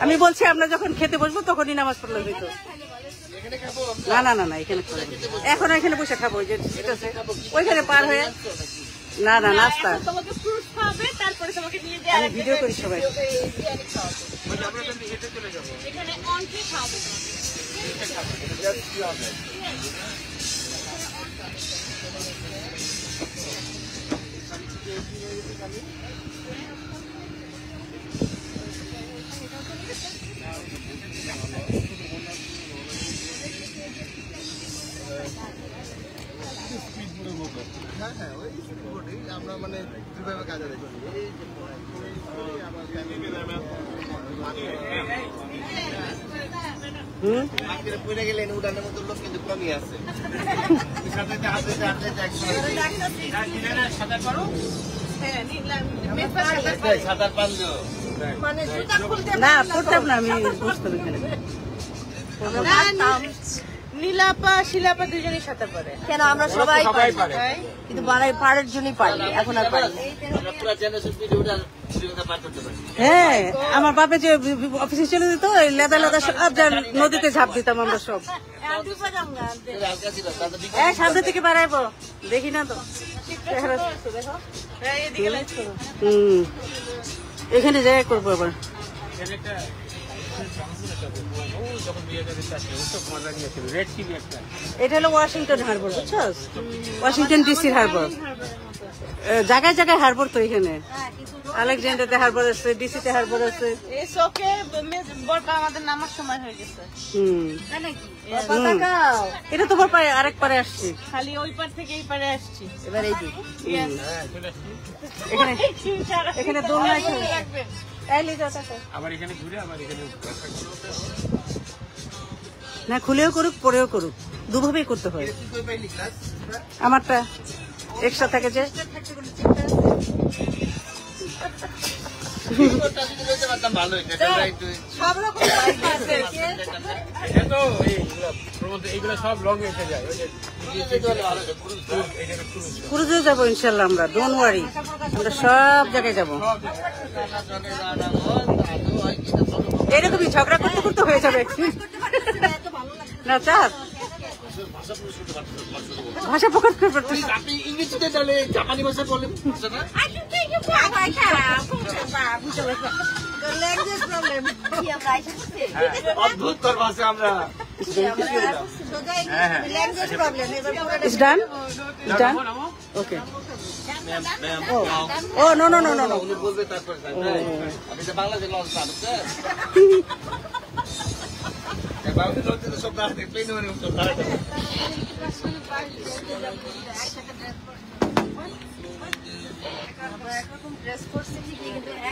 আমি বলছি আমরা যখন খেতে বসবো তখনই নামাজ পড়লে হইতো। না না না না, এখানে এখন এখানে বসে খাবো, যে ঠিক আছে ওইখানে পার হয়ে। না না, নাস্তা আমি ভিডিও করি সবাই। আমরা মানে কিভাবে কাজে পড়ে গেলেন উঠানের মতো লোক কিন্তু কমই আছে। সাঁতার পারলো না, পড়তাম না আমি, বুঝতাম এখানে। নীলাপা শিলাপা দুজনেই সাঁতার পারে। কেন আমরা সবাই পারি, কিন্তু পাড়ার জন্যই পারি, এখন আর পারি। হ্যাঁ, আমার বাপে যে অফিসে চলে যেত, লেদা লেদা সব নদীতে ঝাঁপ দিতাম আমরা সব। সামনে থেকে বাড়াইবো, দেখি না তো। এখানে যাই করবো আবার। এটা হলো ওয়াশিংটন হারবার, বুঝছো? ওয়াশিংটন ডিসির হারবার। জায়গায় জায়গায় হারবার তো এখানে। আলেকজান্ডারতে হারবার আছে, ডিসিতে হারবার আছে। আমাদের নামার সময় হয়ে গেছে। এটা তোমার পারে আরেক পারে আসছি, খালি ওই পার থেকে এই পারে আসছি। এবার এই দিক এখানে এখানে দোলনায় না, খুলেও করুক পরেও করুক, দুভাবেই করতে হয়। আমারটা এক্সট্রা থাকে যে ক্রুজে যাবো ইনশাল্লাহ আমরা, ডোন্ট ওয়ারি, আমরা সব জায়গায় যাবো। এরকমই ঝগড়া করতে করতে হয়ে যাবে না। চাপ ভাষা প্রকাশ করতে ইংরেজিতে তাহলে জাপানি ভাষা বলে অদ্ভুত তোর ভাষা। আমরা ওকে। ও নো নো নো নো, বলবে তারপরে বাংলাদেশ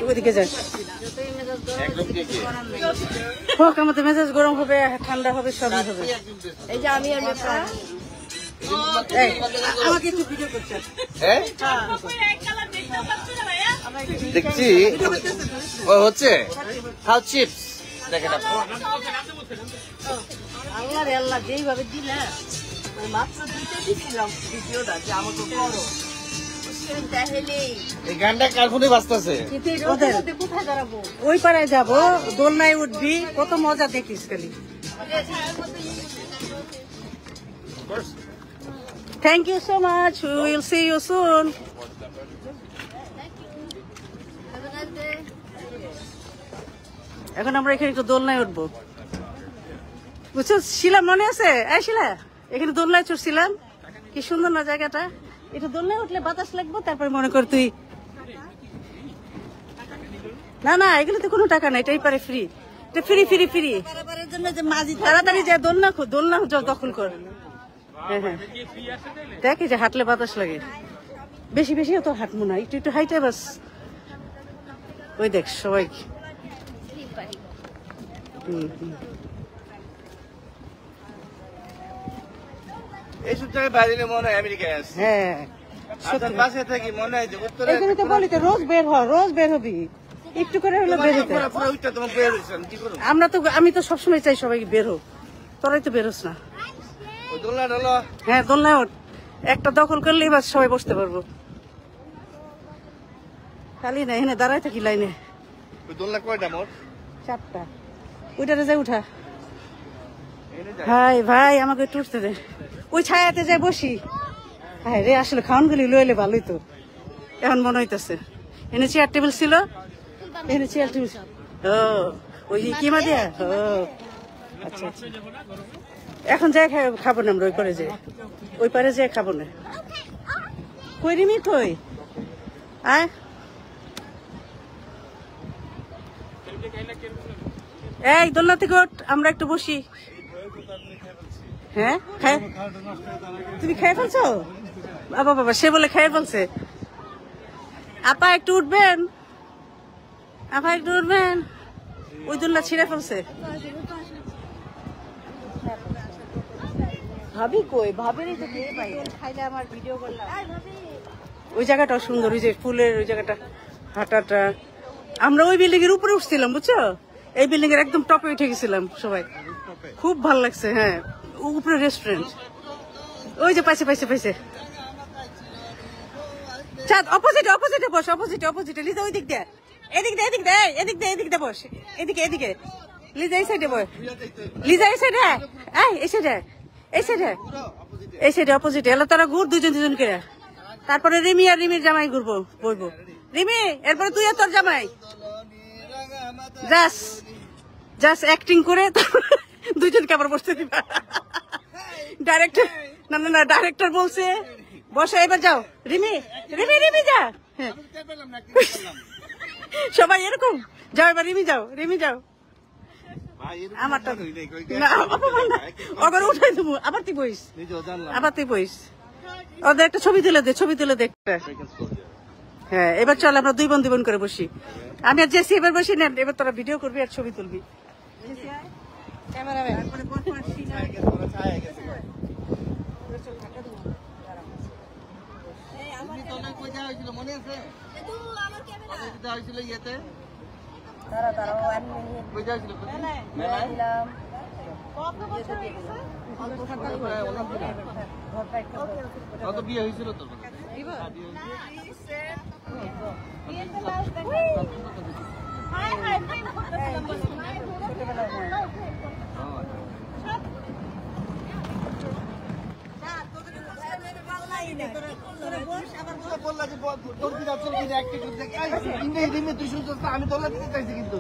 ওইদিকে যাই হোক, আমাদের মেজাজ গরম হবে, ঠান্ডা হবে, সবই হবে। এই যে আমি আমাকে একটু ভিডিও করছেন দেখছি হচ্ছে হাউ চিপস দেখেন আল্লাহ আল্লাহ যেইভাবে দিলে মাত্র দুইটা দিছিলাম ভিডিওটা যে আমাকে করো এই গানটা কার ফোনে বাজতেছে? কোথায় দাঁড়াবো? ওই পাড়ায় যাবো, দোলনায় উঠবি, কত মজা দেখিস খালি। Thank you so much, will see you soon. এখন আমরা এখানে একটু দোলনায় উঠবো, বুঝছো? শিলা মনে আছে? এই শিলা, এখানে দোলনায় চড়ছিলাম, কি সুন্দর না জায়গাটা। এটা দোলনায় উঠলে বাতাস লাগবে, তারপরে মনে কর তুই। না না, এগুলোতে কোনো টাকা নাই, এটাই পারে ফ্রি, এটা ফ্রি ফ্রি ফ্রি। তাড়াতাড়ি যায় দোলনা দোলনা দখল কর। হ্যাঁ হ্যাঁ, দেখ এই যে হাঁটলে বাতাস লাগে, বেশি বেশি তো হাঁটবো না, একটু একটু হাইটে বাস। ওই দেখ সবাই এইসব জায়গায় বাইরে মনে হয় আমেরিকায় আছে। হ্যাঁ, বাসে থাকি মনে হয় যে উত্তরে এখানে তো বলি তো রোজ বের হ, রোজ বের হবি, একটু করে হলো বের হতে। আমরা তো, আমি তো সবসময় চাই সবাই বের হোক, তোরাই তো বেরোস না। হ্যাঁ দোলনায় ওঠ, একটা দখল করলেই বাস সবাই বসতে পারবো। খালি না, এখানে দাঁড়ায় থাকি লাইনে। ওই দোলনা কয়টা মোট? 4টা। ওইটাতে যাই উঠা। ভাই ভাই আমাকে একটু উঠতে দে, ওই ছায়াতে যাই বসি। হ্যাঁ রে, আসলে খাওয়ানগুলি লইলে ভালোই তো। এখন মনে হইতেছে এনে চেয়ার টেবিল ছিল, এনে চেয়ার টেবিল। ও ওই কি মা দিয়া। ও আচ্ছা আচ্ছা। এখন যাই খাবো না আমরা, ওই পারে যাই, ওই পারে যাই খাবো না। কই রিমি কই? আয় এই দোলনা থেকে ওঠ, আমরা একটু বসি। হ্যাঁ তুমি খেয়ে ফেলছো? বাবা বাবা, সে বলে খেয়ে ফেলছে। আপা একটু উঠবেন, আপা একটু উঠবেন, ওই দোলনা ছিঁড়ে ফেলছে। ভাবি কই? ভাবিরই তো খেয়ে পাই, খাইলে আমার ভিডিও করলাম। ওই জায়গাটাও সুন্দর, ওই যে ফুলের ওই জায়গাটা, হাঁটাটা। আমরা ওই বিল্ডিং এর উপরে উঠছিলাম বুঝছো, এই বিল্ডিং এর একদম টপে উঠে গেছিলাম সবাই, খুব ভালো লাগছে। হ্যাঁ উপরে রেস্টুরেন্ট, ওই যে পাইছে পাইছে পাইছে। চাঁদ অপোজিটে অপোজিটে বস, অপোজিটে অপোজিটে। লিজা ওই দিক দিয়ে, এদিক দিয়ে এদিক দিয়ে এদিক দিয়ে এদিক দিয়ে বস, এদিকে এদিকে। লিজা এই সাইডে বস, লিজা এই সাইডে, এই সাইডে এই সাইডে এই সাইডে অপোজিটে। এলো তারা ঘুর দুজন দুজন করে। তারপরে রিমি আর রিমির জামাই ঘুরবো, বইবো। রিমি এরপরে তুই আর তোর জামাই জাস্ট জাস্ট অ্যাক্টিং করে দুজনকে আবার বসতে দিবা। ডাইরেক্টর না না না, ডাইরেক্টর বলছে বসে, এবার যাও রিমি, রিমি রিমি যা। হ্যাঁ সবাই এরকম, যাও এবার রিমি যাও, রিমি যাও। আমারটা না অপমান না, ওদের উঠাই দেবো। আবার তুই বইস, আবার তুই বইস। ওদের একটা ছবি তুলে দে, ছবি তুলে দে একটা। হ্যাঁ এবার চল আমরা দুই বোন করে বসি। আমি আর জেসি এবার বসি না, এবার তোরা ভিডিও করবি আর ছবি তুলবি। মনে আছে ইয়েতে কত বিয়ে হয়েছিল তোর? আমি তোলা দিতে চাইছি কিন্তু